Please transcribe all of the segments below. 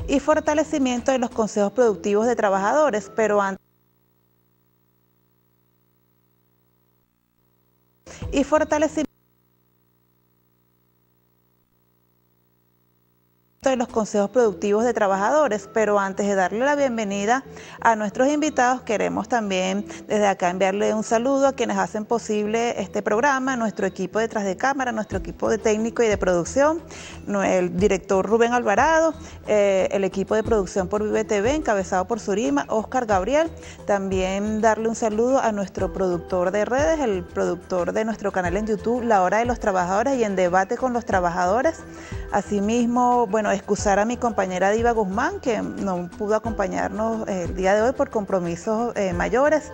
y fortalecimiento de los consejos productivos de trabajadores, pero antes y fortalecimiento de los consejos productivos de trabajadores, pero antes de darle la bienvenida a nuestros invitados, queremos también desde acá enviarle un saludo a quienes hacen posible este programa, nuestro equipo detrás de cámara, nuestro equipo de técnico y de producción, el director Rubén Alvarado, el equipo de producción por Vive TV, encabezado por Surima, Oscar Gabriel, también darle un saludo a nuestro productor de redes, el productor de nuestro canal en YouTube, La Hora de los Trabajadores y En Debate con los Trabajadores. Asimismo, bueno, excusar a mi compañera Diva Guzmán, que no pudo acompañarnos el día de hoy por compromisos mayores,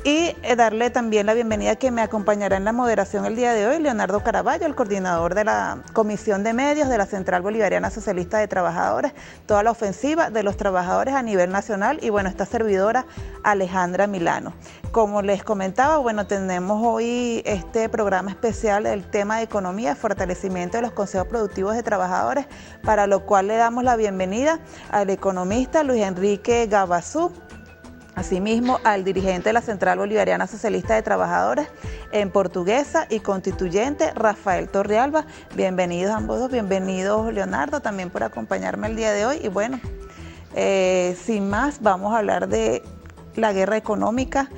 y darle también la bienvenida que me acompañará en la moderación el día de hoy, Leonardo Caraballo, el coordinador de la Comisión de Medios de la Central Bolivariana Socialista de Trabajadores, toda la ofensiva de los trabajadores a nivel nacional, y bueno, esta servidora Alejandra Milano. Como les comentaba, bueno, tenemos hoy este programa especial del tema de economía, fortalecimiento de los consejos productivos de trabajadores, para lo cual le damos la bienvenida al economista Luis Enrique Gabazú, asimismo al dirigente de la Central Bolivariana Socialista de Trabajadores en Portuguesa y constituyente Rafael Torrealba. Bienvenidos ambos dos, bienvenidos Leonardo también por acompañarme el día de hoy. Y bueno, sin más, vamos a hablar de la guerra económica,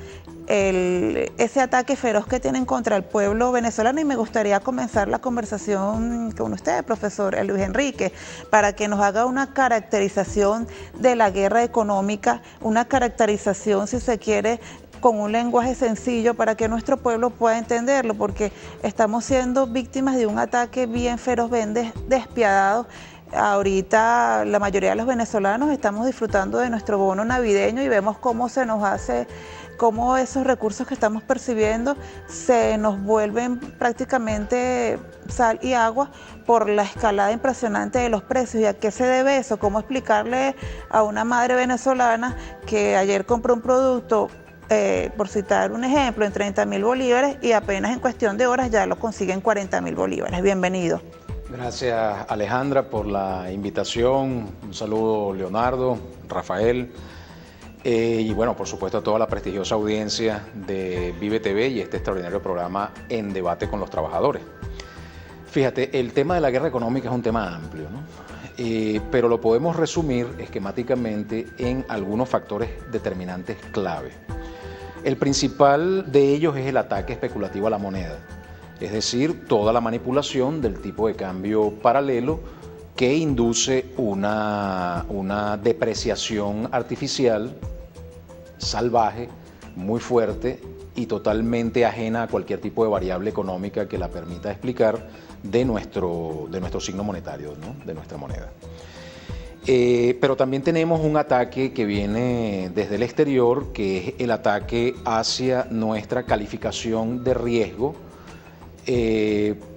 ese ataque feroz que tienen contra el pueblo venezolano, y me gustaría comenzar la conversación con usted, profesor Luis Enrique, para que nos haga una caracterización de la guerra económica, una caracterización, si se quiere, con un lenguaje sencillo para que nuestro pueblo pueda entenderlo, porque estamos siendo víctimas de un ataque bien feroz, bien despiadado. Ahorita la mayoría de los venezolanos estamos disfrutando de nuestro bono navideño y vemos cómo se nos hace, cómo esos recursos que estamos percibiendo se nos vuelven prácticamente sal y agua por la escalada impresionante de los precios. ¿Y a qué se debe eso? ¿Cómo explicarle a una madre venezolana que ayer compró un producto, por citar un ejemplo, en 30.000 bolívares y apenas en cuestión de horas ya lo consigue en 40.000 bolívares? Bienvenido. Gracias, Alejandra, por la invitación. Un saludo, Leonardo, Rafael, y bueno, por supuesto, a toda la prestigiosa audiencia de Vive TV y este extraordinario programa En Debate con los Trabajadores. Fíjate, el tema de la guerra económica es un tema amplio, ¿no? Pero lo podemos resumir esquemáticamente en algunos factores determinantes clave. El principal de ellos es el ataque especulativo a la moneda. Es decir, toda la manipulación del tipo de cambio paralelo que induce una depreciación artificial, salvaje, muy fuerte y totalmente ajena a cualquier tipo de variable económica que la permita explicar de nuestro signo monetario, ¿no? De nuestra moneda. Pero también tenemos un ataque que viene desde el exterior, que es el ataque hacia nuestra calificación de riesgo,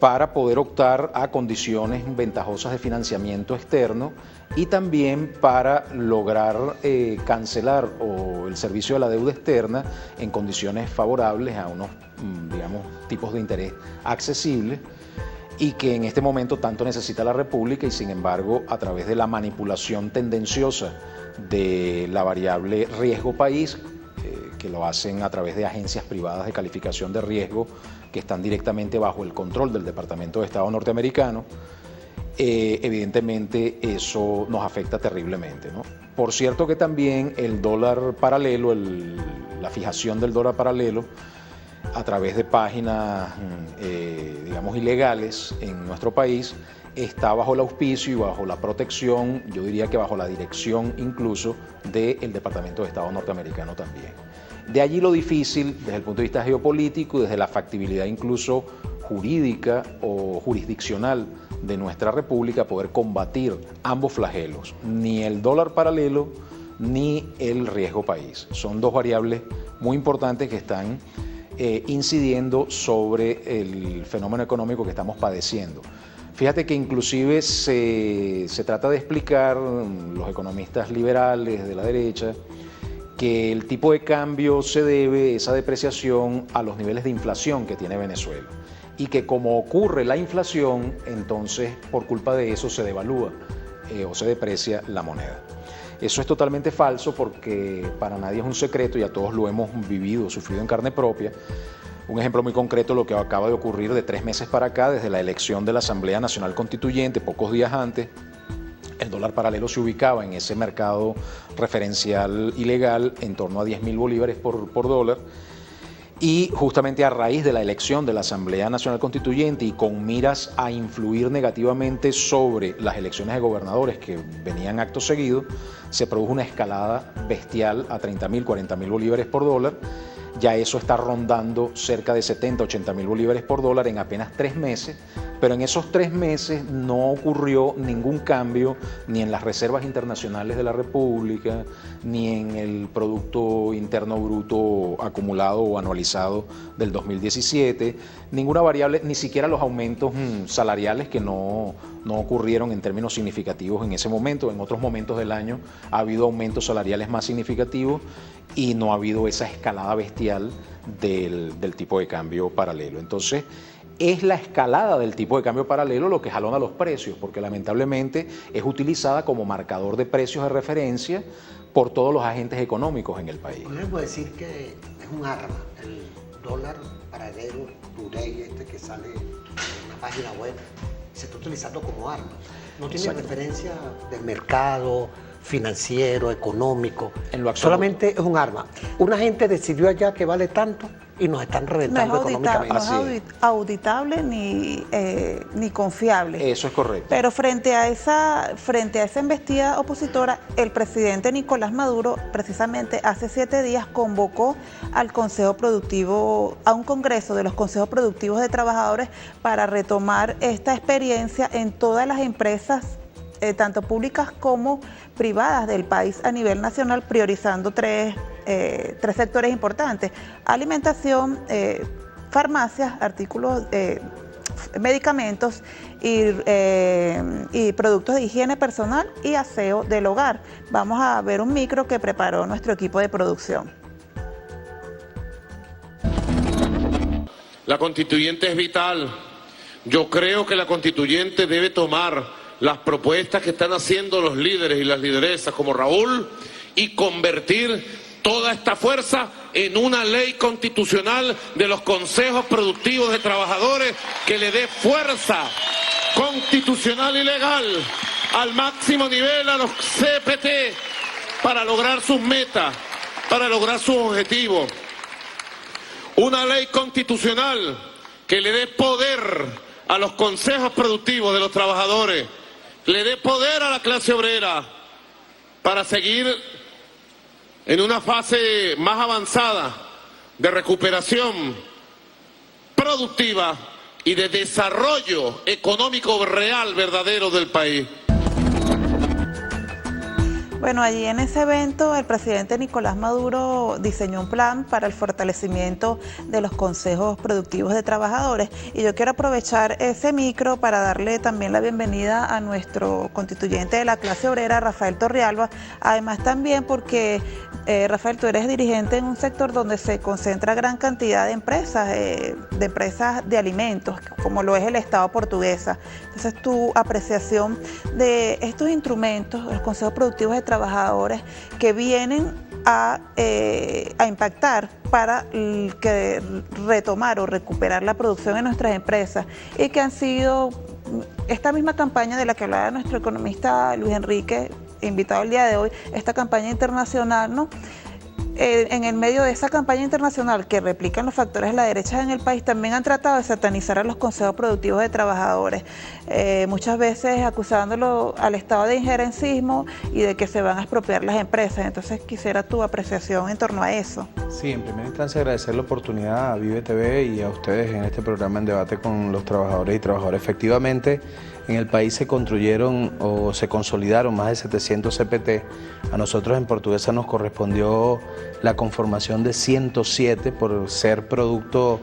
para poder optar a condiciones ventajosas de financiamiento externo y también para lograr cancelar el servicio de la deuda externa en condiciones favorables a unos, digamos, tipos de interés accesibles, y que en este momento tanto necesita la República, y sin embargo, a través de la manipulación tendenciosa de la variable riesgo país, que lo hacen a través de agencias privadas de calificación de riesgo que están directamente bajo el control del Departamento de Estado norteamericano, evidentemente eso nos afecta terriblemente, ¿no? Por cierto que también el dólar paralelo, la fijación del dólar paralelo a través de páginas, digamos, ilegales en nuestro país, está bajo el auspicio y bajo la protección, yo diría que bajo la dirección incluso del Departamento de Estado norteamericano también. De allí lo difícil desde el punto de vista geopolítico y desde la factibilidad incluso jurídica o jurisdiccional de nuestra república poder combatir ambos flagelos, ni el dólar paralelo ni el riesgo país. Son dos variables muy importantes que están incidiendo sobre el fenómeno económico que estamos padeciendo. Fíjate que inclusive se trata de explicar, los economistas liberales de la derecha, que el tipo de cambio se debe, esa depreciación, a los niveles de inflación que tiene Venezuela, y que como ocurre la inflación, entonces por culpa de eso se devalúa o se deprecia la moneda. Eso es totalmente falso porque para nadie es un secreto y a todos lo hemos vivido, sufrido en carne propia. Un ejemplo muy concreto, lo que acaba de ocurrir de 3 meses para acá, desde la elección de la Asamblea Nacional Constituyente, pocos días antes, el dólar paralelo se ubicaba en ese mercado referencial ilegal en torno a 10.000 bolívares por dólar. Y justamente a raíz de la elección de la Asamblea Nacional Constituyente y con miras a influir negativamente sobre las elecciones de gobernadores que venían acto seguido, se produjo una escalada bestial a 30.000, 40.000 bolívares por dólar. Ya eso está rondando cerca de 70, 80.000 bolívares por dólar en apenas 3 meses, pero en esos 3 meses no ocurrió ningún cambio ni en las reservas internacionales de la República, ni en el Producto Interno Bruto acumulado o anualizado del 2017, ninguna variable, ni siquiera los aumentos salariales que no ocurrieron en términos significativos en ese momento. En otros momentos del año ha habido aumentos salariales más significativos y no ha habido esa escalada bestial del tipo de cambio paralelo. Entonces, es la escalada del tipo de cambio paralelo lo que jalona los precios, porque lamentablemente es utilizada como marcador de precios de referencia por todos los agentes económicos en el país. Podemos decir que es un arma, el dólar paralelo, Today, que sale en una página web, se está utilizando como arma. No tiene referencia del mercado financiero, económico, solamente es un arma. Una gente decidió allá que vale tanto y nos están reventando económicamente. No es auditable ni confiable. Eso es correcto. Pero frente a esa embestida opositora, el presidente Nicolás Maduro precisamente hace 7 días convocó al Consejo Productivo, a un congreso de los consejos productivos de trabajadores para retomar esta experiencia en todas las empresas tanto públicas como privadas del país a nivel nacional, priorizando tres sectores importantes: alimentación, farmacias, artículos, medicamentos y productos de higiene personal y aseo del hogar. Vamos a ver un micro que preparó nuestro equipo de producción. La constituyente es vital. Yo creo que la constituyente debe tomar las propuestas que están haciendo los líderes y las lideresas como Raúl y convertir toda esta fuerza en una ley constitucional de los consejos productivos de trabajadores que le dé fuerza constitucional y legal al máximo nivel a los CPT para lograr sus metas, para lograr sus objetivos. Una ley constitucional que le dé poder a los consejos productivos de los trabajadores, le dé poder a la clase obrera para seguir en una fase más avanzada de recuperación productiva y de desarrollo económico real, verdadero del país. Bueno, allí en ese evento el presidente Nicolás Maduro diseñó un plan para el fortalecimiento de los consejos productivos de trabajadores, y yo quiero aprovechar ese micro para darle también la bienvenida a nuestro constituyente de la clase obrera, Rafael Torrealba, además también porque Rafael, tú eres dirigente en un sector donde se concentra gran cantidad de empresas de alimentos, como lo es el Estado Portuguesa. Entonces, tu apreciación de estos instrumentos, los consejos productivos de trabajadores que vienen a impactar para retomar o recuperar la producción en nuestras empresas, y que han sido esta misma campaña de la que hablaba nuestro economista Luis Enrique, invitado el día de hoy, esta campaña internacional, ¿no? En el medio de esa campaña internacional que replican los factores de la derecha en el país, también han tratado de satanizar a los consejos productivos de trabajadores, muchas veces acusándolo al estado de injerencismo y de que se van a expropiar las empresas. Entonces quisiera tu apreciación en torno a eso. Sí, en primera instancia agradecer la oportunidad a Vive TV y a ustedes en este programa en debate con los trabajadores y trabajadoras. Efectivamente, en el país se construyeron o se consolidaron más de 700 CPT. A nosotros en Portuguesa nos correspondió la conformación de 107 por ser producto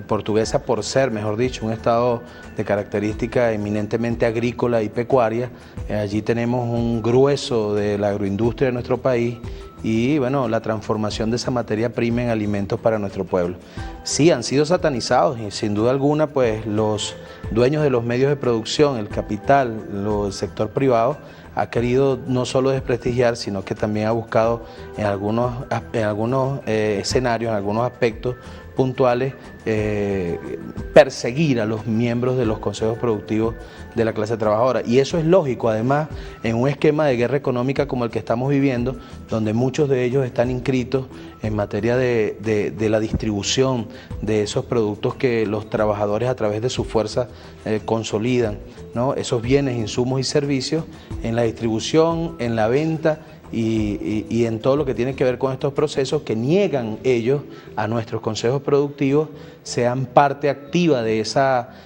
Portuguesa, por ser, mejor dicho, un estado de característica eminentemente agrícola y pecuaria. Allí tenemos un grueso de la agroindustria de nuestro país y bueno, la transformación de esa materia prima en alimentos para nuestro pueblo. Sí, han sido satanizados y sin duda alguna pues los dueños de los medios de producción, el capital, el sector privado ha querido no solo desprestigiar, sino que también ha buscado en algunos escenarios, en algunos aspectos puntuales, perseguir a los miembros de los consejos productivos de la clase trabajadora. Y eso es lógico, además, en un esquema de guerra económica como el que estamos viviendo, donde muchos de ellos están inscritos en materia de la distribución de esos productos que los trabajadores a través de su fuerza consolidan, ¿no? Esos bienes, insumos y servicios en la distribución, en la venta y en todo lo que tiene que ver con estos procesos que niegan ellos a nuestros consejos productivos sean parte activa de ese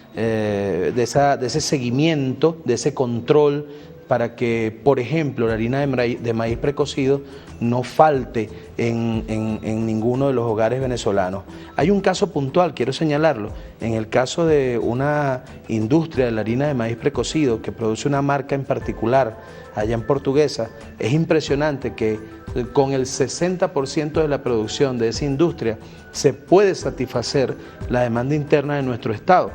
seguimiento, de ese control, para que, por ejemplo, la harina de maíz precocido no falte en ninguno de los hogares venezolanos. Hay un caso puntual, quiero señalarlo, en el caso de una industria de la harina de maíz precocido que produce una marca en particular allá en Portuguesa. Es impresionante que con el 60% de la producción de esa industria se puede satisfacer la demanda interna de nuestro estado.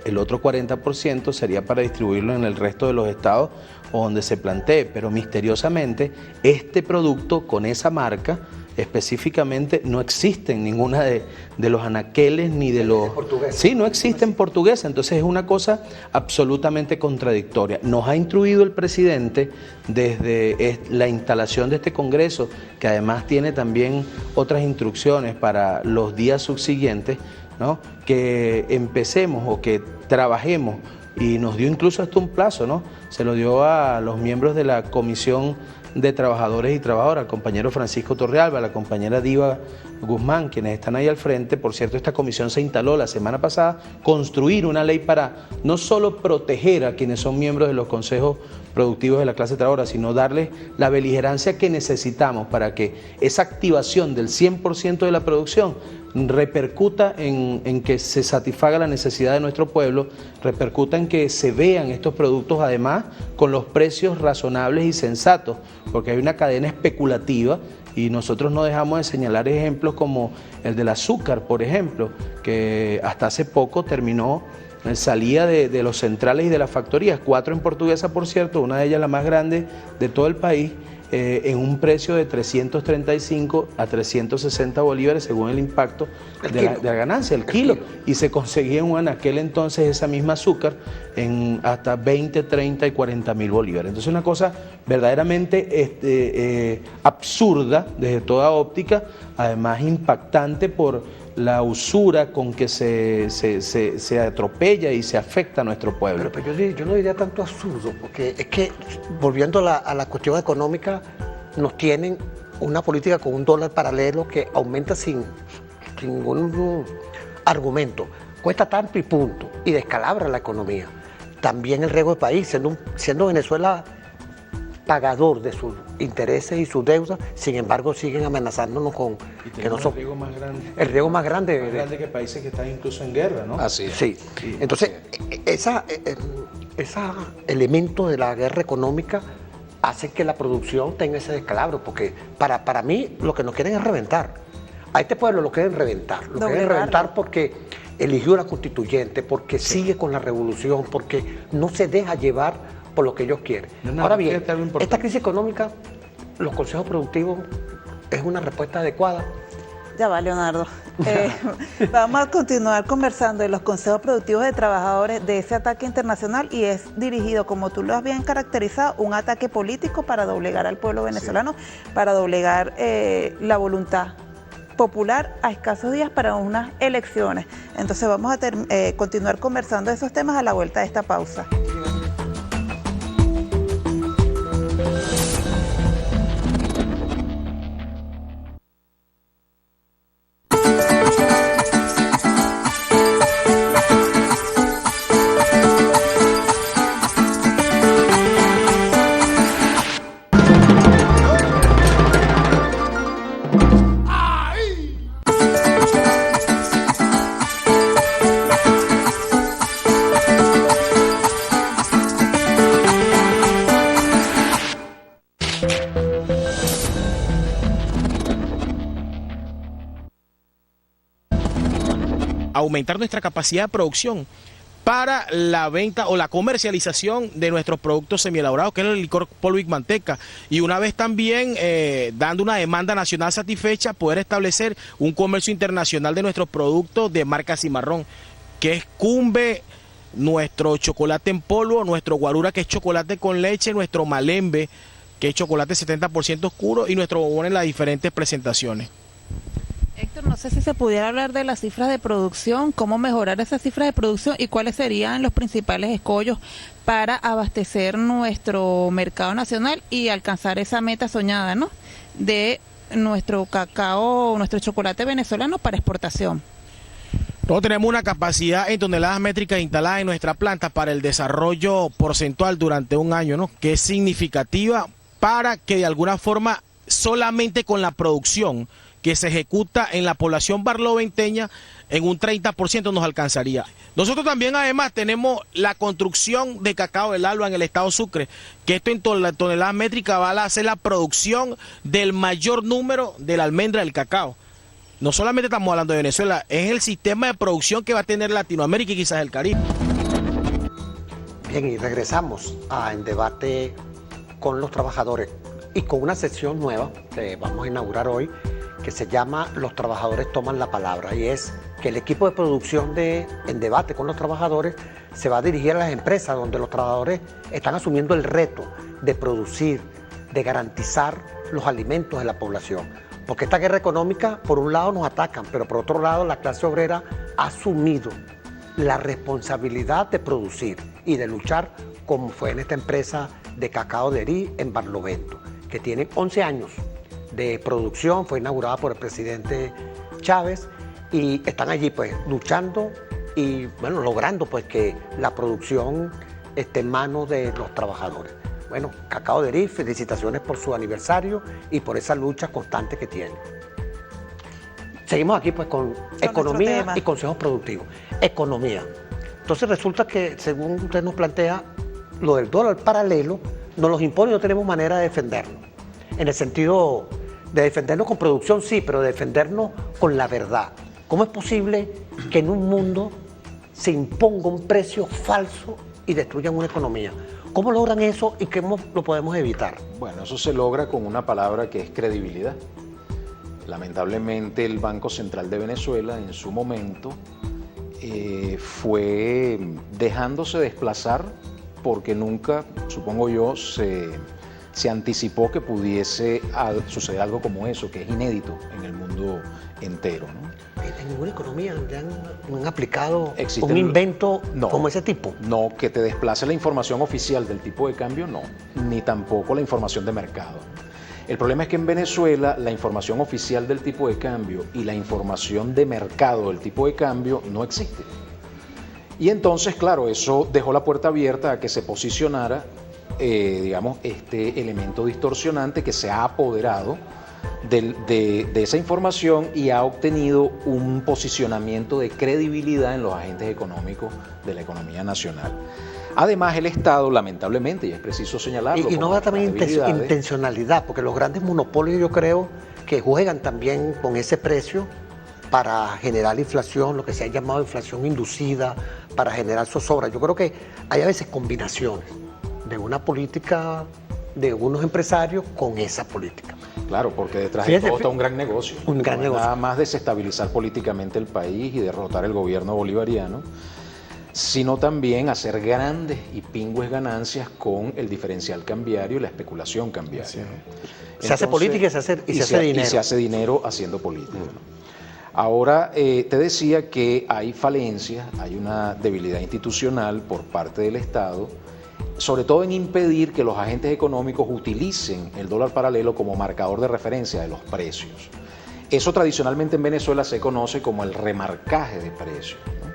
El otro 40% sería para distribuirlo en el resto de los estados o donde se plantee, pero misteriosamente este producto con esa marca específicamente no existe en ninguna de los anaqueles ni de los... Sí, no existe en portuguesa, entonces es una cosa absolutamente contradictoria. Nos ha instruido el presidente desde la instalación de este congreso, que además tiene también otras instrucciones para los días subsiguientes, ¿no? Que empecemos o que trabajemos, y nos dio incluso hasta un plazo, ¿no? Se lo dio a los miembros de la Comisión de Trabajadores y Trabajadoras, al compañero Francisco Torrealba, a la compañera Diva Guzmán, quienes están ahí al frente. Por cierto, esta comisión se instaló la semana pasada, construir una ley para no solo proteger a quienes son miembros de los consejos productivos de la clase trabajadora, sino darles la beligerancia que necesitamos para que esa activación del 100% de la producción repercuta en que se satisfaga la necesidad de nuestro pueblo, repercuta en que se vean estos productos además con los precios razonables y sensatos, porque hay una cadena especulativa y nosotros no dejamos de señalar ejemplos como el del azúcar, por ejemplo, que hasta hace poco terminó, salía de los centrales y de las factorías, 4 en Portuguesa, por cierto, una de ellas la más grande de todo el país, en un precio de 335 a 360 bolívares según el impacto de la ganancia, el kilo, y se conseguía en aquel entonces esa misma azúcar en hasta 20, 30 y 40 mil bolívares. Entonces una cosa verdaderamente absurda desde toda óptica, además impactante por la usura con que se atropella y se afecta a nuestro pueblo. Pero yo no diría tanto absurdo, porque es que, volviendo a la cuestión económica, nos tienen una política con un dólar paralelo que aumenta sin ningún argumento, cuesta tanto y punto, y descalabra la economía. También el riesgo del país, siendo Venezuela pagador de sus intereses y sus deudas, sin embargo siguen amenazándonos con que no son... El riesgo más grande que países que están incluso en guerra, ¿no? Así es. Sí. Entonces, ese elemento de la guerra económica hace que la producción tenga ese descalabro, porque para mí lo que nos quieren es reventar. A este pueblo lo quieren reventar. Lo quieren reventar porque eligió la constituyente, porque sigue con la revolución, porque no se deja llevar por lo que ellos quieren. Ahora bien, esta crisis económica, los consejos productivos, ¿es una respuesta adecuada? Ya va, Leonardo. Vamos a continuar conversando de los consejos productivos de trabajadores, de ese ataque internacional, y es dirigido, como tú lo has bien caracterizado, un ataque político para doblegar al pueblo venezolano, para doblegar la voluntad popular a escasos días para unas elecciones. Entonces vamos a continuar conversando de esos temas a la vuelta de esta pausa. aumentar nuestra capacidad de producción para la venta o la comercialización de nuestros productos semielaborados, que es el licor polvo y manteca, y una vez también dando una demanda nacional satisfecha, poder establecer un comercio internacional de nuestros productos de marca Cimarrón, que es Cumbe, nuestro chocolate en polvo, nuestro guarura, que es chocolate con leche, nuestro malembe, que es chocolate 70% oscuro, y nuestro bobón en las diferentes presentaciones. Héctor, no sé si se pudiera hablar de las cifras de producción, cómo mejorar esas cifras de producción y cuáles serían los principales escollos para abastecer nuestro mercado nacional y alcanzar esa meta soñada, ¿no?, de nuestro cacao, nuestro chocolate venezolano para exportación. Nosotros tenemos una capacidad en toneladas métricas instalada en nuestra planta para el desarrollo porcentual durante un año, ¿no?, que es significativa para que de alguna forma solamente con la producción que se ejecuta en la población barloventeña en un 30% nos alcanzaría. Nosotros también además tenemos la construcción de cacao del Alba en el estado Sucre, que esto en toneladas métricas va a hacer la producción del mayor número de la almendra del cacao. No solamente estamos hablando de Venezuela, es el sistema de producción que va a tener Latinoamérica y quizás el Caribe. Bien, y regresamos En Debate con los trabajadores y con una sección nueva que vamos a inaugurar hoy, que se llama Los Trabajadores Toman la Palabra, y es que el equipo de producción de En Debate con los Trabajadores se va a dirigir a las empresas donde los trabajadores están asumiendo el reto de producir, de garantizar los alimentos de la población. Porque esta guerra económica, por un lado nos atacan, pero por otro lado la clase obrera ha asumido la responsabilidad de producir y de luchar, como fue en esta empresa de cacao de Herí en Barlovento, que tiene 11 años de producción, fue inaugurada por el presidente Chávez, y están allí pues luchando y bueno, logrando pues que la producción esté en manos de los trabajadores. Bueno, Cacao de Herí, felicitaciones por su aniversario y por esa lucha constante que tiene. Seguimos aquí pues con economía y consejos productivos. Economía. Entonces resulta que, según usted nos plantea, lo del dólar paralelo nos los impone y no tenemos manera de defendernos. En el sentido de defendernos con producción, sí, pero de defendernos con la verdad. ¿Cómo es posible que en un mundo se imponga un precio falso y destruyan una economía? ¿Cómo logran eso y cómo lo podemos evitar? Bueno, eso se logra con una palabra que es credibilidad. Lamentablemente el Banco Central de Venezuela en su momento fue dejándose desplazar porque nunca, supongo yo, se anticipó que pudiese suceder algo como eso, que es inédito en el mundo entero, ¿no? En ninguna economía han aplicado un invento como ese tipo. No, que te desplace la información oficial del tipo de cambio, no, ni tampoco la información de mercado. El problema es que en Venezuela la información oficial del tipo de cambio y la información de mercado del tipo de cambio no existe. Y entonces, claro, eso dejó la puerta abierta a que se posicionara digamos, este elemento distorsionante que se ha apoderado de esa información y ha obtenido un posicionamiento de credibilidad en los agentes económicos de la economía nacional. Además, el Estado, lamentablemente, y es preciso señalarlo, y no va también intencionalidad, porque los grandes monopolios, yo creo que juegan también con ese precio para generar inflación, lo que se ha llamado inflación inducida, para generar zozobra. Yo creo que hay a veces combinaciones de una política de unos empresarios con esa política. Claro, porque detrás de todo está un gran negocio. Nada más desestabilizar políticamente el país y derrotar el gobierno bolivariano, sino también hacer grandes y pingües ganancias con el diferencial cambiario y la especulación cambiaria. Sí. Se hace política y se hace dinero. Y se hace dinero haciendo política. Ahora, te decía que hay falencias, hay una debilidad institucional por parte del Estado, sobre todo en impedir que los agentes económicos utilicen el dólar paralelo como marcador de referencia de los precios. Eso tradicionalmente en Venezuela se conoce como el remarcaje de precios, ¿no?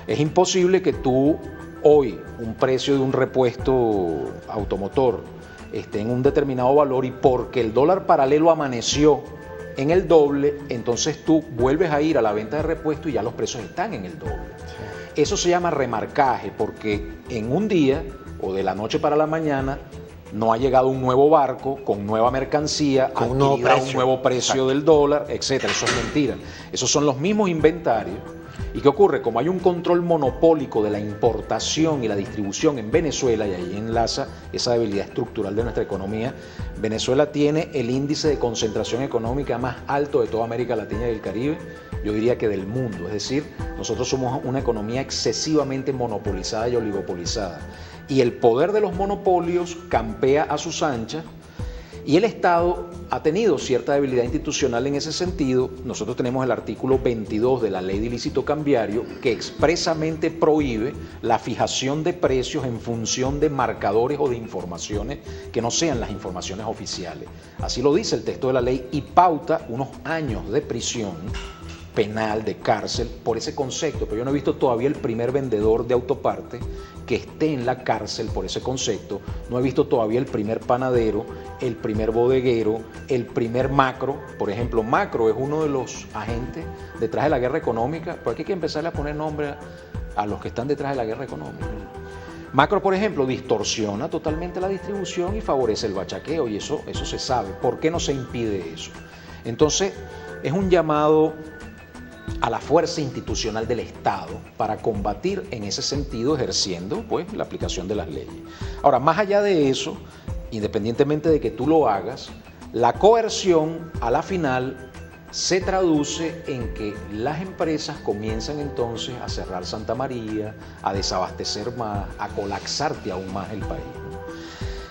Es imposible que tú hoy un precio de un repuesto automotor esté en un determinado valor y porque el dólar paralelo amaneció en el doble, entonces tú vuelves a ir a la venta de repuesto y ya los precios están en el doble. Sí. Eso se llama remarcaje porque en un día o de la noche para la mañana no ha llegado un nuevo barco con nueva mercancía, con un nuevo precio del dólar, etcétera. Eso es mentira. Esos son los mismos inventarios ¿Y qué ocurre? Como hay un control monopólico de la importación y la distribución en Venezuela, y ahí enlaza esa debilidad estructural de nuestra economía, Venezuela tiene el índice de concentración económica más alto de toda América Latina y del Caribe, yo diría que del mundo. Es decir, nosotros somos una economía excesivamente monopolizada y oligopolizada. Y el poder de los monopolios campea a sus anchas, y el Estado ha tenido cierta debilidad institucional en ese sentido. Nosotros tenemos el artículo 22 de la Ley de Ilícito Cambiario que expresamente prohíbe la fijación de precios en función de marcadores o de informaciones que no sean las informaciones oficiales. Así lo dice el texto de la ley y pauta unos años de prisión penal, de cárcel, por ese concepto. Pero yo no he visto todavía el primer vendedor de autopartes que esté en la cárcel por ese concepto. No he visto todavía el primer panadero, el primer bodeguero, el primer macro. Por ejemplo, Macro es uno de los agentes detrás de la guerra económica, porque hay que empezarle a poner nombre a los que están detrás de la guerra económica. Macro, por ejemplo, distorsiona totalmente la distribución y favorece el bachaqueo, y eso se sabe. ¿Por qué no se impide eso? Entonces, es un llamado a la fuerza institucional del Estado para combatir en ese sentido, ejerciendo pues la aplicación de las leyes. Ahora, más allá de eso, independientemente de que tú lo hagas, la coerción a la final se traduce en que las empresas comienzan entonces a cerrar Santa María, a desabastecer más, a colapsarte aún más el país.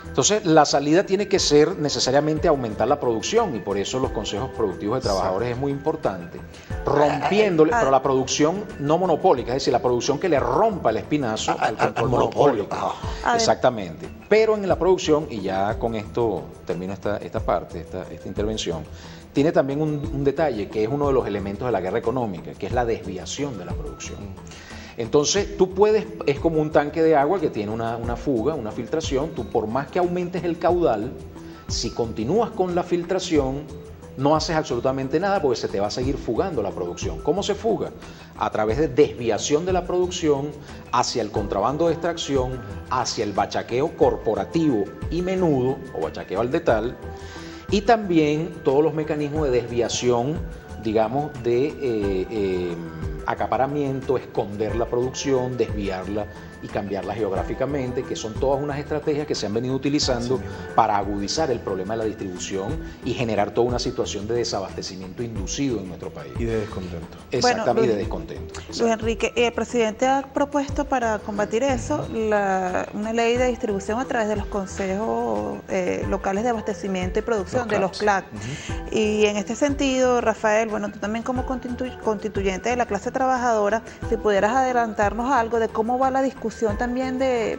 Entonces, la salida tiene que ser necesariamente aumentar la producción, y por eso los consejos productivos de trabajadores es muy importante, rompiéndole, pero la producción no monopólica, es decir, la producción que le rompa el espinazo al control monopólico. Exactamente. Pero en la producción, y ya con esto termino esta parte, esta intervención, tiene también un detalle que es uno de los elementos de la guerra económica, que es la desviación de la producción. Entonces, tú puedes, es como un tanque de agua que tiene una fuga, una filtración. Tú, por más que aumentes el caudal, si continúas con la filtración, no haces absolutamente nada porque se te va a seguir fugando la producción. ¿Cómo se fuga? A través de desviación de la producción hacia el contrabando de extracción, hacia el bachaqueo corporativo y menudo, o bachaqueo al detal, y también todos los mecanismos de desviación, digamos, de acaparamiento, esconder la producción, desviarla y cambiarla geográficamente, que son todas unas estrategias que se han venido utilizando para agudizar el problema de la distribución y generar toda una situación de desabastecimiento inducido en nuestro país. Y de descontento. Exactamente, bueno, y de descontento. Luis Enrique, el presidente ha propuesto para combatir eso una ley de distribución a través de los consejos locales de abastecimiento y producción, de los CLAC. Y en este sentido, Rafael, bueno, tú también como constituyente de la clase trabajadora, si pudieras adelantarnos algo de cómo va la discusión también de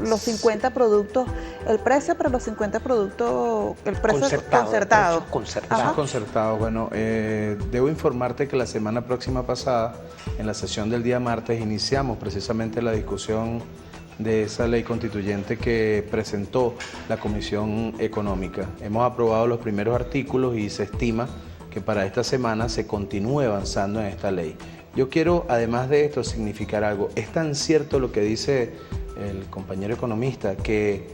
los 50 productos, el precio para los 50 productos, el precio concertado. Concertado. Bueno, debo informarte que la semana próxima pasada, en la sesión del día martes, iniciamos precisamente la discusión de esa ley constituyente que presentó la Comisión Económica. Hemos aprobado los primeros artículos y se estima que para esta semana se continúe avanzando en esta ley. Yo quiero, además de esto, significar algo. Es tan cierto lo que dice el compañero economista que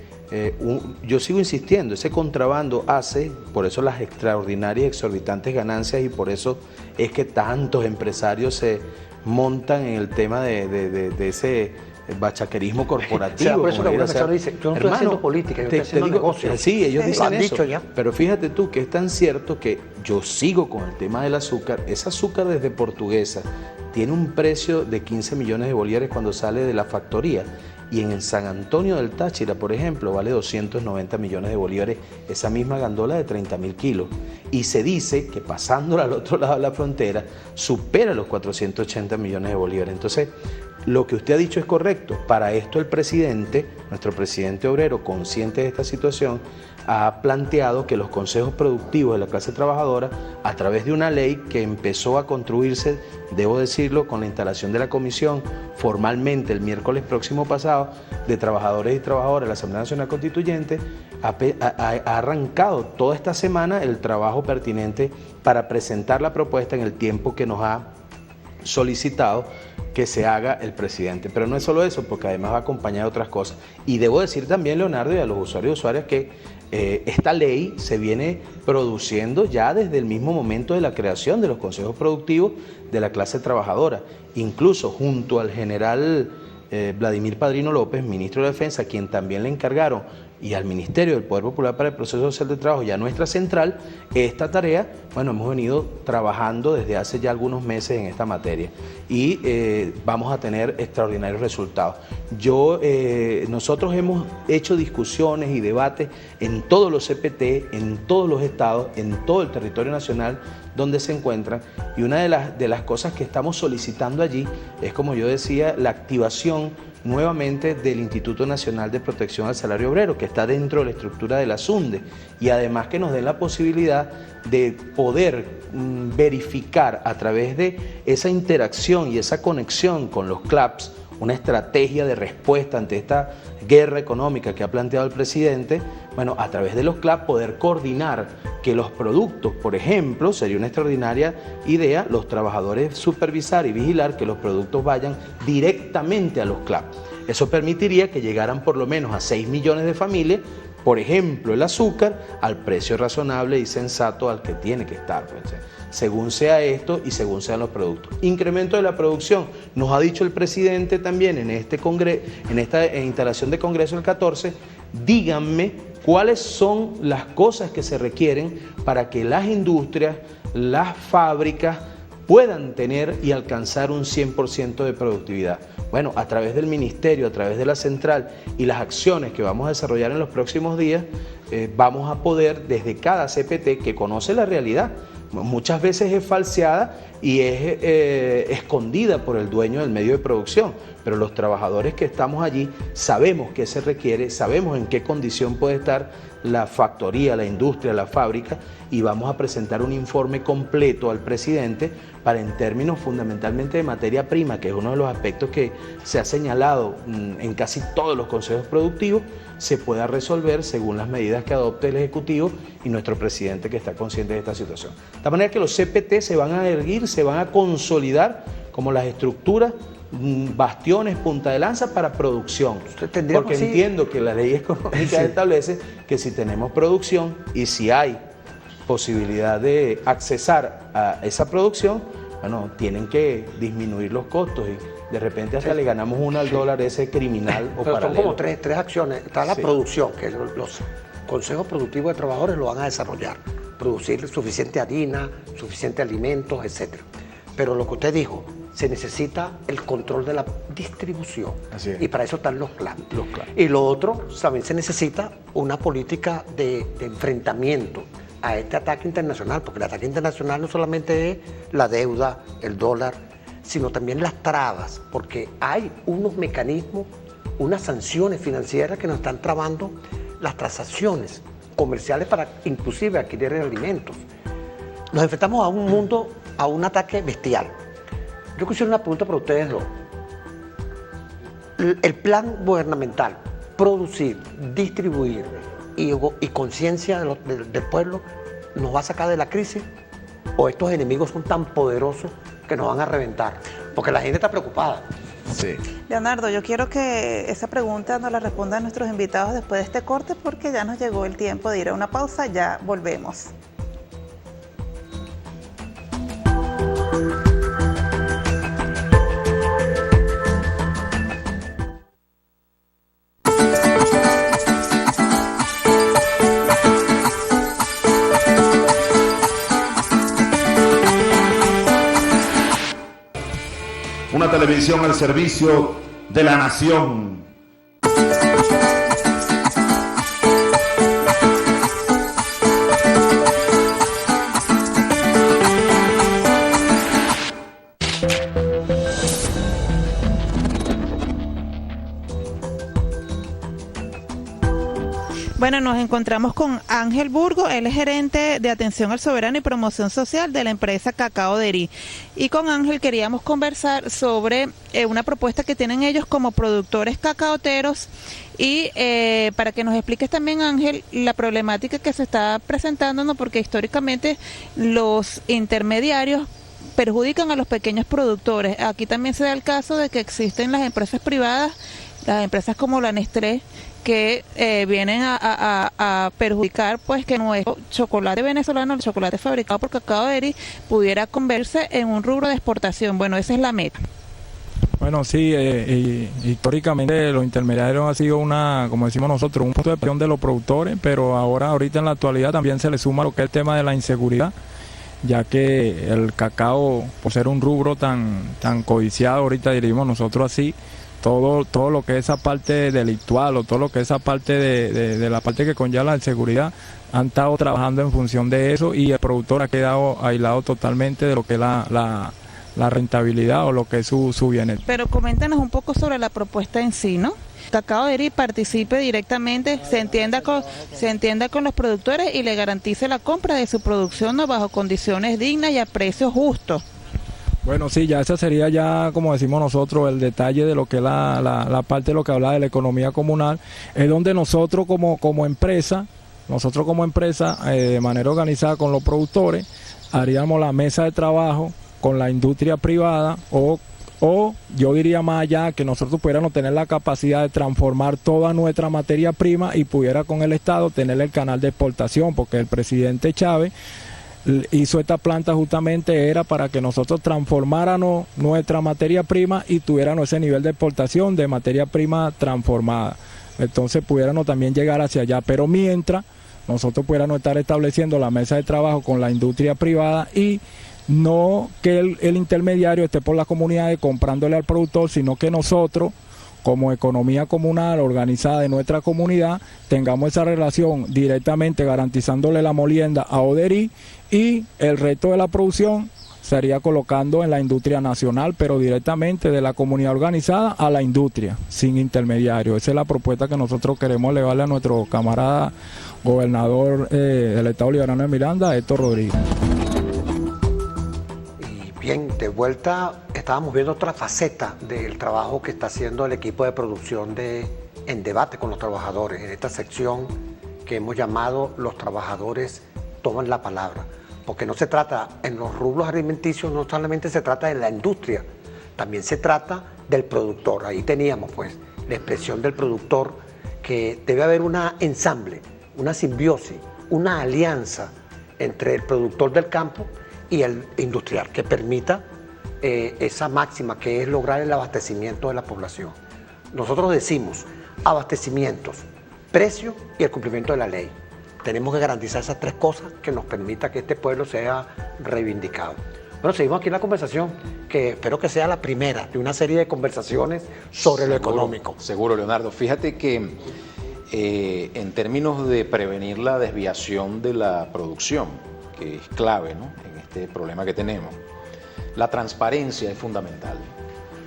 yo sigo insistiendo, ese contrabando hace, por eso las extraordinarias, exorbitantes ganancias, y por eso es que tantos empresarios se montan en el tema de ese bachaquerismo corporativo. O sea, por eso alguna persona dice, yo no estoy haciendo política, yo estoy haciendo negocio. Sí, ellos dicen eso. Dicho ya. Pero fíjate tú que es tan cierto que yo sigo con el tema del azúcar. Ese azúcar desde Portuguesa tiene un precio de 15 millones de bolívares cuando sale de la factoría. Y en el San Antonio del Táchira, por ejemplo, vale 290 millones de bolívares esa misma gandola de 30.000 kilos. Y se dice que pasándola al otro lado de la frontera supera los 480 millones de bolívares. Entonces, lo que usted ha dicho es correcto. Para esto el presidente, nuestro presidente obrero, consciente de esta situación, ha planteado que los consejos productivos de la clase trabajadora, a través de una ley que empezó a construirse, debo decirlo, con la instalación de la comisión formalmente el miércoles próximo pasado, de trabajadores y trabajadoras de la Asamblea Nacional Constituyente, ha arrancado toda esta semana el trabajo pertinente para presentar la propuesta en el tiempo que nos ha solicitado que se haga el presidente. Pero no es solo eso, porque además va acompañado de otras cosas. Y debo decir también, Leonardo, y a los usuarios y usuarias que Esta ley se viene produciendo ya desde el mismo momento de la creación de los consejos productivos de la clase trabajadora, incluso junto al general Vladimir Padrino López, ministro de Defensa, quien también le encargaron, y al Ministerio del Poder Popular para el Proceso Social de Trabajo y a nuestra central, esta tarea, bueno, hemos venido trabajando desde hace ya algunos meses en esta materia y vamos a tener extraordinarios resultados. Nosotros hemos hecho discusiones y debates en todos los CPT, en todos los estados, en todo el territorio nacional donde se encuentran, y una de las cosas que estamos solicitando allí es, como yo decía, la activación nuevamente del Instituto Nacional de Protección al Salario Obrero, que está dentro de la estructura de la SUNDE, y además que nos den la posibilidad de poder verificar a través de esa interacción y esa conexión con los CLAPS una estrategia de respuesta ante esta guerra económica que ha planteado el presidente. Bueno, a través de los CLAP poder coordinar que los productos, por ejemplo, sería una extraordinaria idea, los trabajadores supervisar y vigilar que los productos vayan directamente a los CLAP. Eso permitiría que llegaran por lo menos a 6 millones de familias, por ejemplo, el azúcar, al precio razonable y sensato al que tiene que estar, pues, según sea esto y según sean los productos. Incremento de la producción, nos ha dicho el presidente también en esta instalación de Congreso el 14, díganme cuáles son las cosas que se requieren para que las industrias, las fábricas puedan tener y alcanzar un 100% de productividad. Bueno, a través del ministerio, a través de la central y las acciones que vamos a desarrollar en los próximos días, vamos a poder desde cada CPT que conoce la realidad, muchas veces es falseada y es escondida por el dueño del medio de producción, pero los trabajadores que estamos allí sabemos qué se requiere, sabemos en qué condición puede estar la factoría, la industria, la fábrica, y vamos a presentar un informe completo al presidente para, en términos fundamentalmente de materia prima, que es uno de los aspectos que se ha señalado en casi todos los consejos productivos, se pueda resolver según las medidas que adopte el Ejecutivo y nuestro presidente, que está consciente de esta situación. De manera que los CPT se van a erguir, se van a consolidar como las estructuras, bastiones, punta de lanza para producción. Porque entiendo que la ley económica establece que si tenemos producción y si hay posibilidad de accesar a esa producción, bueno, tienen que disminuir los costos y de repente hasta le ganamos una al dólar ese criminal o pero paralelo. son como tres acciones. Está la producción, que los consejos productivos de trabajadores lo van a desarrollar, producir suficiente harina, suficiente alimentos, etc. Pero lo que usted dijo, se necesita el control de la distribución. Así es. Y para eso están los CLAP. Y lo otro, también se necesita una política de enfrentamiento a este ataque internacional, porque el ataque internacional no solamente es la deuda, el dólar, sino también las trabas, porque hay unos mecanismos, unas sanciones financieras que nos están trabando las transacciones comerciales para inclusive adquirir alimentos. Nos enfrentamos a un mundo, a un ataque bestial. Yo quisiera una pregunta para ustedes dos. El plan gubernamental, producir, distribuir y conciencia del pueblo, ¿nos va a sacar de la crisis? ¿O estos enemigos son tan poderosos que nos van a reventar? Porque la gente está preocupada. Sí. Leonardo, yo quiero que esa pregunta nos la respondan nuestros invitados después de este corte, porque ya nos llegó el tiempo de ir a una pausa. Ya volvemos. Una televisión al servicio de la nación. Bueno, nos encontramos con Ángel Burgo, él es gerente de atención al soberano y promoción social de la empresa Cacao Derí. Y con Ángel queríamos conversar sobre una propuesta que tienen ellos como productores cacaoteros y para que nos expliques también, Ángel, la problemática que se está presentando, ¿no? Porque históricamente los intermediarios perjudican a los pequeños productores. Aquí también se da el caso de que existen las empresas privadas, las empresas como la Nestlé, que vienen a perjudicar pues que nuestro chocolate venezolano, el chocolate fabricado por Cacao Dairy, pudiera convertirse en un rubro de exportación. Bueno, esa es la meta. Bueno, sí, históricamente los intermediarios ha sido como decimos nosotros, un punto de presión de los productores, pero ahorita en la actualidad también se le suma lo que es el tema de la inseguridad, ya que el cacao, por ser un rubro tan codiciado, ahorita diríamos nosotros así, todo lo que es esa parte delictual o todo lo que es esa parte de la parte que conlleva la inseguridad, han estado trabajando en función de eso y el productor ha quedado aislado totalmente de lo que es la rentabilidad o lo que es su bienestar. Pero coméntanos un poco sobre la propuesta en sí, ¿no? Cacao Dairy participe directamente, se entienda con los productores y le garantice la compra de su producción, ¿no?, bajo condiciones dignas y a precios justos. Bueno, sí, ya ese sería ya, como decimos nosotros, el detalle de lo que es la parte de lo que habla de la economía comunal, es donde nosotros como empresa, de manera organizada con los productores, haríamos la mesa de trabajo con la industria privada o yo diría más allá, que nosotros pudiéramos tener la capacidad de transformar toda nuestra materia prima y pudiera con el Estado tener el canal de exportación, porque el presidente Chávez hizo esta planta justamente era para que nosotros transformáramos nuestra materia prima y tuviéramos ese nivel de exportación de materia prima transformada. Entonces pudiéramos también llegar hacia allá, pero mientras nosotros pudiéramos estar estableciendo la mesa de trabajo con la industria privada y no que el intermediario esté por las comunidades comprándole al productor, sino que nosotros, como economía comunal organizada de nuestra comunidad, tengamos esa relación directamente garantizándole la molienda a Oderí y el resto de la producción sería colocando en la industria nacional, pero directamente de la comunidad organizada a la industria, sin intermediario. Esa es la propuesta que nosotros queremos elevarle a nuestro camarada gobernador del Estado Bolivariano de Miranda, Héctor Rodríguez. Bien, de vuelta estábamos viendo otra faceta del trabajo que está haciendo el equipo de producción en debate con los trabajadores, en esta sección que hemos llamado Los trabajadores toman la palabra, porque no se trata, en los rubros alimenticios no solamente se trata de la industria, también se trata del productor. Ahí teníamos pues la expresión del productor, que debe haber una ensamble, una simbiosis, una alianza entre el productor del campo y el industrial, que permita esa máxima que es lograr el abastecimiento de la población. Nosotros decimos abastecimientos, precio y el cumplimiento de la ley. Tenemos que garantizar esas tres cosas que nos permita que este pueblo sea reivindicado. Bueno, seguimos aquí en la conversación, que espero que sea la primera de una serie de conversaciones sobre lo económico. Seguro, Leonardo. Fíjate que en términos de prevenir la desviación de la producción, que es clave, ¿no?, en este problema que tenemos, la transparencia es fundamental.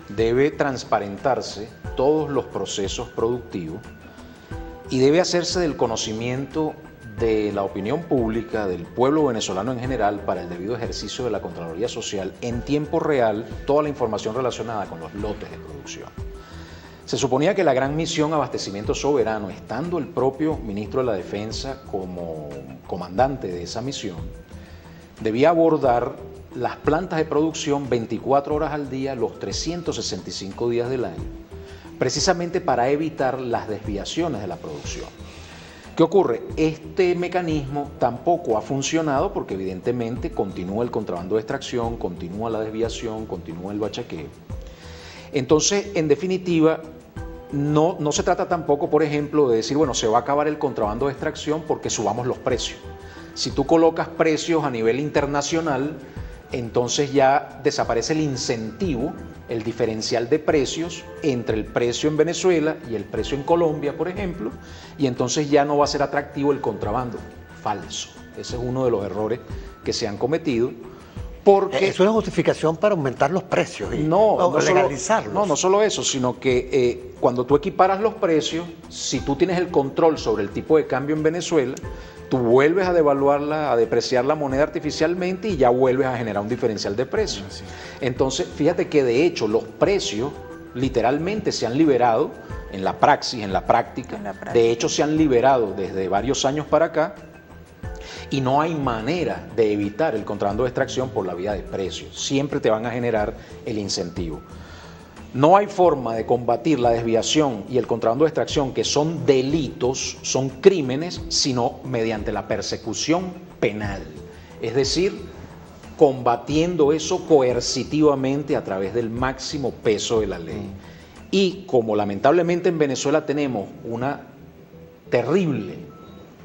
Debe transparentarse todos los procesos productivos y debe hacerse del conocimiento de la opinión pública, del pueblo venezolano en general, para el debido ejercicio de la Contraloría Social en tiempo real, toda la información relacionada con los lotes de producción. Se suponía que la gran misión abastecimiento soberano, estando el propio ministro de la Defensa como comandante de esa misión, debía abordar las plantas de producción 24 horas al día, los 365 días del año, precisamente para evitar las desviaciones de la producción. ¿Qué ocurre? Este mecanismo tampoco ha funcionado porque evidentemente continúa el contrabando de extracción, continúa la desviación, continúa el bachaqueo. Entonces, en definitiva, no se trata tampoco, por ejemplo, de decir, bueno, se va a acabar el contrabando de extracción porque subamos los precios. Si tú colocas precios a nivel internacional, entonces ya desaparece el incentivo, el diferencial de precios entre el precio en Venezuela y el precio en Colombia, por ejemplo, y entonces ya no va a ser atractivo el contrabando. Falso. Ese es uno de los errores que se han cometido. Porque es una justificación para aumentar los precios y legalizarlos. No solo eso, sino que cuando tú equiparas los precios, si tú tienes el control sobre el tipo de cambio en Venezuela, tú vuelves a devaluarla, a depreciar la moneda artificialmente y ya vuelves a generar un diferencial de precios. Sí. Entonces, fíjate que de hecho los precios literalmente se han liberado en la praxis, en la práctica. De hecho se han liberado desde varios años para acá y no hay manera de evitar el contrabando de extracción por la vía de precios. Siempre te van a generar el incentivo. No hay forma de combatir la desviación y el contrabando de extracción, que son delitos, son crímenes, sino mediante la persecución penal. Es decir, combatiendo eso coercitivamente a través del máximo peso de la ley. Y como lamentablemente en Venezuela tenemos una terrible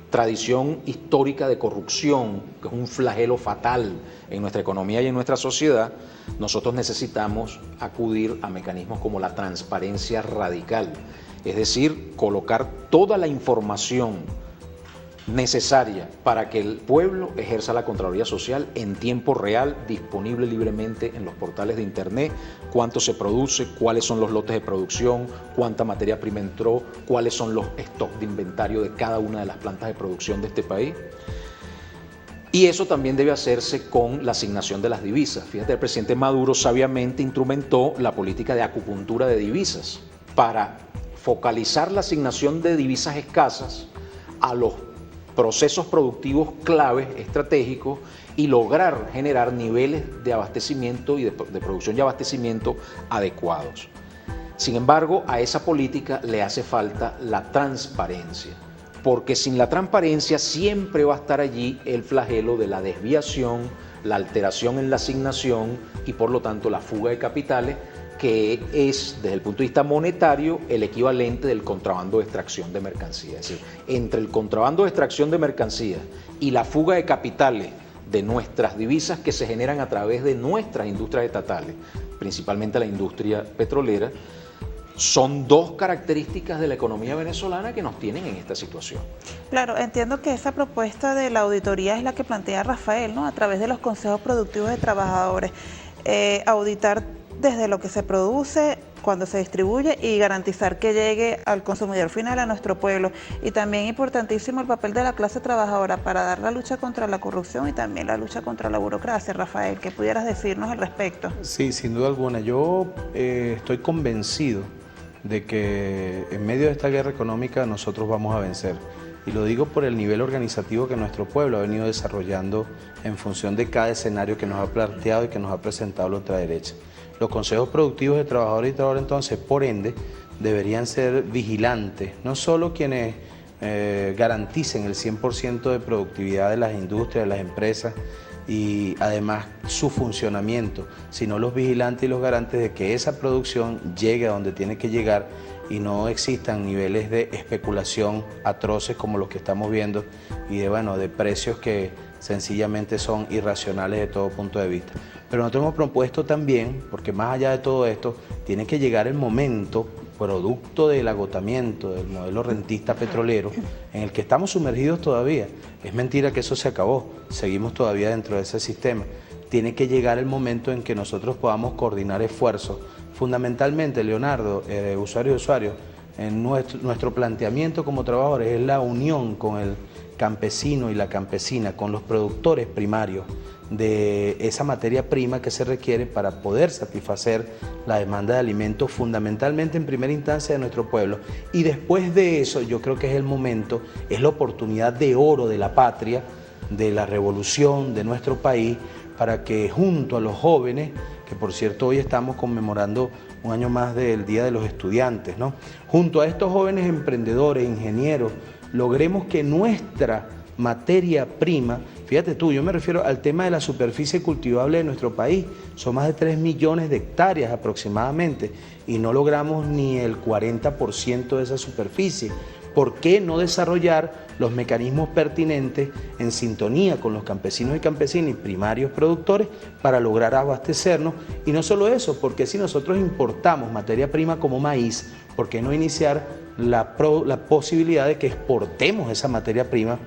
tradición histórica de corrupción, que es un flagelo fatal en nuestra economía y en nuestra sociedad, nosotros necesitamos acudir a mecanismos como la transparencia radical, es decir, colocar toda la información necesaria para que el pueblo ejerza la Contraloría Social en tiempo real, disponible libremente en los portales de internet, cuánto se produce, cuáles son los lotes de producción, cuánta materia prima entró, cuáles son los stocks de inventario de cada una de las plantas de producción de este país. Y eso también debe hacerse con la asignación de las divisas. Fíjate, el presidente Maduro sabiamente instrumentó la política de acupuntura de divisas para focalizar la asignación de divisas escasas a los procesos productivos claves, estratégicos, y lograr generar niveles de abastecimiento y de producción y abastecimiento adecuados. Sin embargo, a esa política le hace falta la transparencia, porque sin la transparencia siempre va a estar allí el flagelo de la desviación, la alteración en la asignación y por lo tanto la fuga de capitales, que es, desde el punto de vista monetario, el equivalente del contrabando de extracción de mercancías. Es decir, entre el contrabando de extracción de mercancías y la fuga de capitales de nuestras divisas que se generan a través de nuestras industrias estatales, principalmente la industria petrolera, son dos características de la economía venezolana que nos tienen en esta situación. Claro, entiendo que esa propuesta de la auditoría es la que plantea Rafael, ¿no? A través de los consejos productivos de trabajadores, auditar desde lo que se produce, cuando se distribuye y garantizar que llegue al consumidor final, a nuestro pueblo. Y también importantísimo el papel de la clase trabajadora para dar la lucha contra la corrupción y también la lucha contra la burocracia. Rafael, ¿qué pudieras decirnos al respecto? Sí, sin duda alguna. Yo estoy convencido de que en medio de esta guerra económica nosotros vamos a vencer. Y lo digo por el nivel organizativo que nuestro pueblo ha venido desarrollando en función de cada escenario que nos ha planteado y que nos ha presentado la ultraderecha. Los consejos productivos de trabajadores y trabajadoras, entonces, por ende, deberían ser vigilantes, no solo quienes garanticen el 100% de productividad de las industrias, de las empresas y además su funcionamiento, sino los vigilantes y los garantes de que esa producción llegue a donde tiene que llegar y no existan niveles de especulación atroces como los que estamos viendo y de precios que sencillamente son irracionales de todo punto de vista. Pero nosotros hemos propuesto también, porque más allá de todo esto, tiene que llegar el momento, producto del agotamiento del modelo rentista petrolero, en el que estamos sumergidos todavía. Es mentira que eso se acabó, seguimos todavía dentro de ese sistema. Tiene que llegar el momento en que nosotros podamos coordinar esfuerzos. Fundamentalmente, Leonardo, usuarios y usuarios, en nuestro planteamiento como trabajadores es la unión con el campesino y la campesina, con los productores primarios de esa materia prima que se requiere para poder satisfacer la demanda de alimentos, fundamentalmente en primera instancia de nuestro pueblo. Y después de eso, yo creo que es el momento, es la oportunidad de oro de la patria, de la revolución de nuestro país, para que junto a los jóvenes, que por cierto hoy estamos conmemorando un año más del Día de los Estudiantes, ¿no? Junto a estos jóvenes emprendedores, ingenieros, logremos que nuestra materia prima, fíjate tú, yo me refiero al tema de la superficie cultivable de nuestro país, son más de 3 millones de hectáreas aproximadamente y no logramos ni el 40% de esa superficie. ¿Por qué no desarrollar los mecanismos pertinentes en sintonía con los campesinos y campesinas y primarios productores para lograr abastecernos? Y no solo eso, porque si nosotros importamos materia prima como maíz, ¿por qué no iniciar la posibilidad de que exportemos esa materia prima,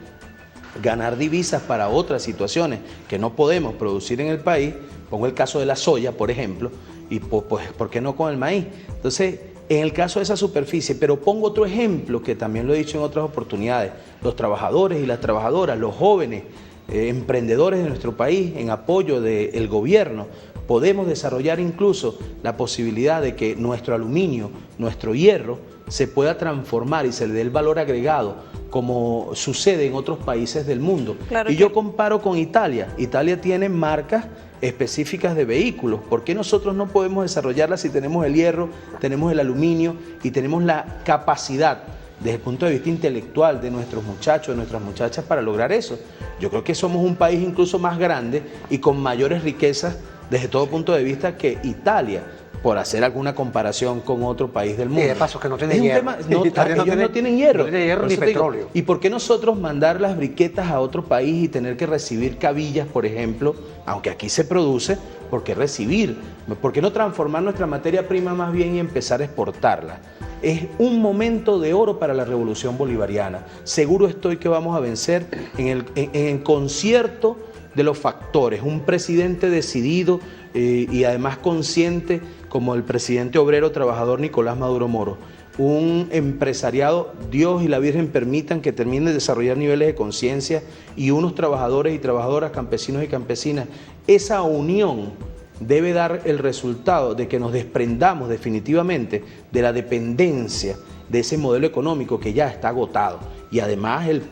ganar divisas para otras situaciones que no podemos producir en el país? Pongo el caso de la soya, por ejemplo, y pues ¿por qué no con el maíz? Entonces, en el caso de esa superficie, pero pongo otro ejemplo que también lo he dicho en otras oportunidades, los trabajadores y las trabajadoras, los jóvenes emprendedores de nuestro país en apoyo del gobierno, podemos desarrollar incluso la posibilidad de que nuestro aluminio, nuestro hierro, se pueda transformar y se le dé el valor agregado como sucede en otros países del mundo. Claro, y yo comparo con Italia. Italia tiene marcas específicas de vehículos. ¿Por qué nosotros no podemos desarrollarlas si tenemos el hierro, tenemos el aluminio y tenemos la capacidad desde el punto de vista intelectual de nuestros muchachos, de nuestras muchachas para lograr eso? Yo creo que somos un país incluso más grande y con mayores riquezas desde todo punto de vista que Italia, por hacer alguna comparación con otro país del mundo. Y de paso que no tienen hierro. Ellos no tienen hierro. No tienen hierro ni petróleo. ¿Y por qué nosotros mandar las briquetas a otro país y tener que recibir cabillas, por ejemplo, aunque aquí se produce? ¿Por qué recibir? ¿Por qué no transformar nuestra materia prima más bien y empezar a exportarla? Es un momento de oro para la revolución bolivariana. Seguro estoy que vamos a vencer en el concierto de los factores. Un presidente decidido y además consciente como el presidente obrero trabajador Nicolás Maduro Moro. Un empresariado, Dios y la Virgen permitan que termine de desarrollar niveles de conciencia, y unos trabajadores y trabajadoras, campesinos y campesinas. Esa unión debe dar el resultado de que nos desprendamos definitivamente de la dependencia de ese modelo económico que ya está agotado, y además el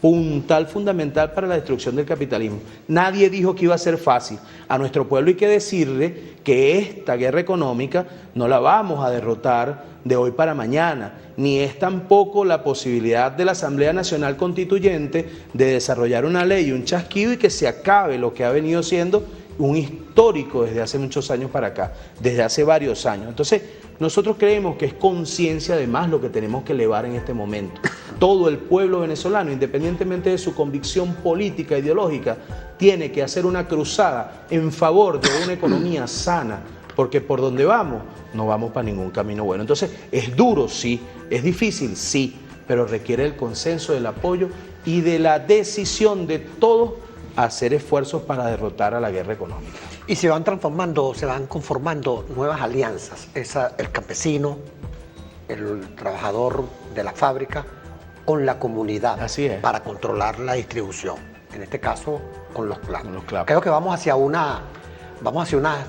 puntal fundamental para la destrucción del capitalismo. Nadie dijo que iba a ser fácil. A nuestro pueblo hay que decirle que esta guerra económica no la vamos a derrotar de hoy para mañana, ni es tampoco la posibilidad de la Asamblea Nacional Constituyente de desarrollar una ley, un chasquido, y que se acabe lo que ha venido siendo un histórico desde hace muchos años para acá, desde hace varios años. Entonces, nosotros creemos que es conciencia además lo que tenemos que elevar en este momento. Todo el pueblo venezolano, independientemente de su convicción política, ideológica, tiene que hacer una cruzada en favor de una economía sana, porque por donde vamos, no vamos para ningún camino bueno. Entonces, es duro, sí, es difícil, sí, pero requiere el consenso, del apoyo y de la decisión de todos a hacer esfuerzos para derrotar a la guerra económica. Y se van transformando, se van conformando nuevas alianzas. El campesino, el trabajador de la fábrica, con la comunidad. Así es. Para controlar la distribución. En este caso, con los clapos. Clapos. Creo que vamos hacia unas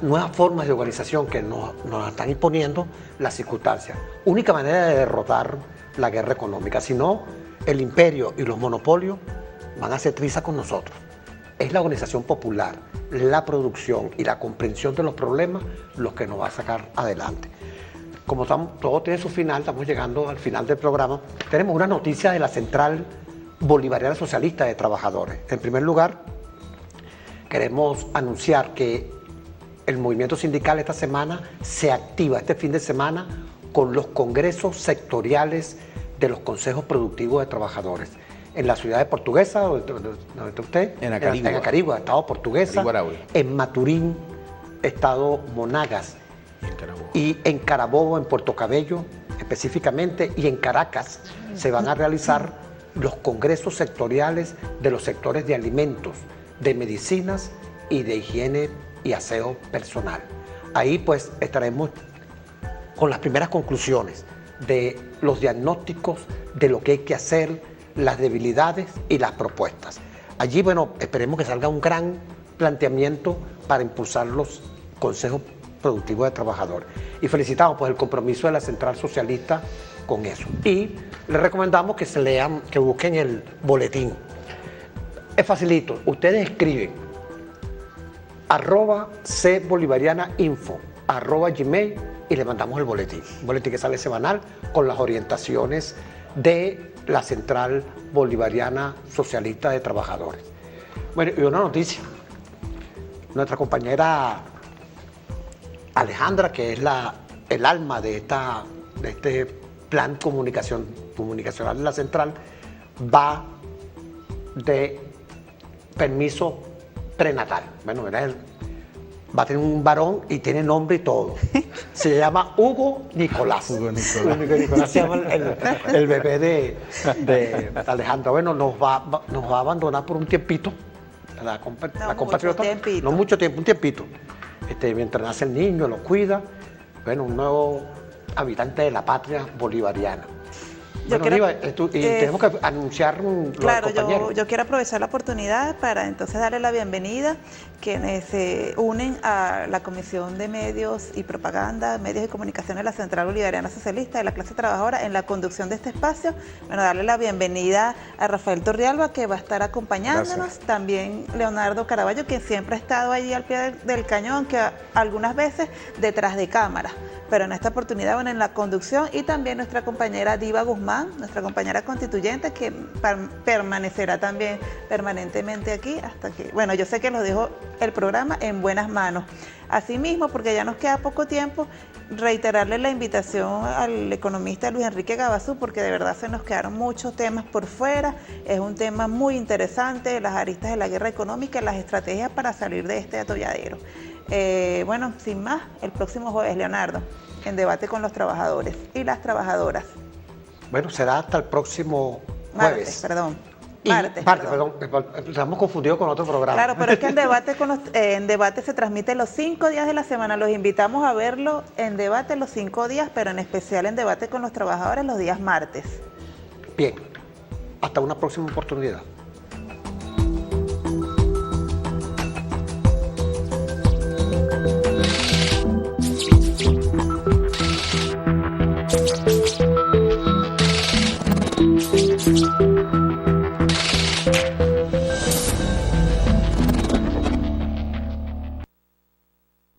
nuevas formas de organización que nos están imponiendo las circunstancias. Única manera de derrotar la guerra económica. Si no, el imperio y los monopolios van a hacer triza con nosotros. Es la organización popular, la producción y la comprensión de los problemas los que nos va a sacar adelante. Como todo tiene su final, estamos llegando al final del programa. Tenemos una noticia de la Central Bolivariana Socialista de Trabajadores. En primer lugar, queremos anunciar que el movimiento sindical esta semana se activa, este fin de semana, con los congresos sectoriales de los consejos productivos de trabajadores. En la ciudad de Portuguesa, donde está usted, en Acarigua, estado Portuguesa, en Maturín, estado Monagas, y en Carabobo, en Puerto Cabello específicamente, y en Caracas se van a realizar los congresos sectoriales de los sectores de alimentos, de medicinas y de higiene y aseo personal. Ahí pues estaremos con las primeras conclusiones de los diagnósticos de lo que hay que hacer, las debilidades y las propuestas. Allí, bueno, esperemos que salga un gran planteamiento para impulsar los consejos productivos de trabajadores. Y felicitamos pues el compromiso de la Central Socialista con eso. Y les recomendamos que se lean, que busquen el boletín. Es facilito, ustedes escriben @cbolivarianainfo @gmail y le mandamos el boletín. Un boletín que sale semanal con las orientaciones de la Central Bolivariana Socialista de Trabajadores. Bueno, y una noticia. Nuestra compañera Alejandra, que es el alma de este plan comunicacional de la Central, va de permiso prenatal. Bueno, va a tener un varón y tiene nombre y todo. Se llama Hugo Nicolás. Hugo Nicolás se llama el bebé de Alejandra. Bueno, nos va a abandonar por un tiempito. La compatriota. No mucho tiempo, un tiempito. Mientras nace el niño, lo cuida. Bueno, un nuevo habitante de la patria bolivariana. Bueno, Oliva, tenemos que anunciar los compañeros. Yo quiero aprovechar la oportunidad para entonces darle la bienvenida quienes se unen a la Comisión de Medios y Propaganda, Medios y Comunicación de la Central Bolivariana Socialista de la Clase Trabajadora en la conducción de este espacio. Bueno, darle la bienvenida a Rafael Torrialba, que va a estar acompañándonos. Gracias. También Leonardo Caraballo, quien siempre ha estado allí al pie del cañón, que algunas veces detrás de cámara. Pero en esta oportunidad, bueno, en la conducción, y también nuestra compañera Diva Guzmán, nuestra compañera constituyente, que permanecerá también permanentemente aquí hasta que, bueno, yo sé que los dejo el programa en buenas manos. Asimismo, porque ya nos queda poco tiempo, reiterarle la invitación al economista Luis Enrique Gabazú, porque de verdad se nos quedaron muchos temas por fuera. Es un tema muy interesante, las aristas de la guerra económica y las estrategias para salir de este atolladero. Bueno, sin más, el próximo jueves, Leonardo, en Debate con los Trabajadores y las Trabajadoras. Bueno, será hasta el próximo jueves. Martes, perdón. Estamos confundidos con otro programa. Claro, pero es que en Debate se transmite los 5 días de la semana. Los invitamos a verlo en Debate los 5 días, pero en especial en Debate con los Trabajadores los días martes. Bien, hasta una próxima oportunidad.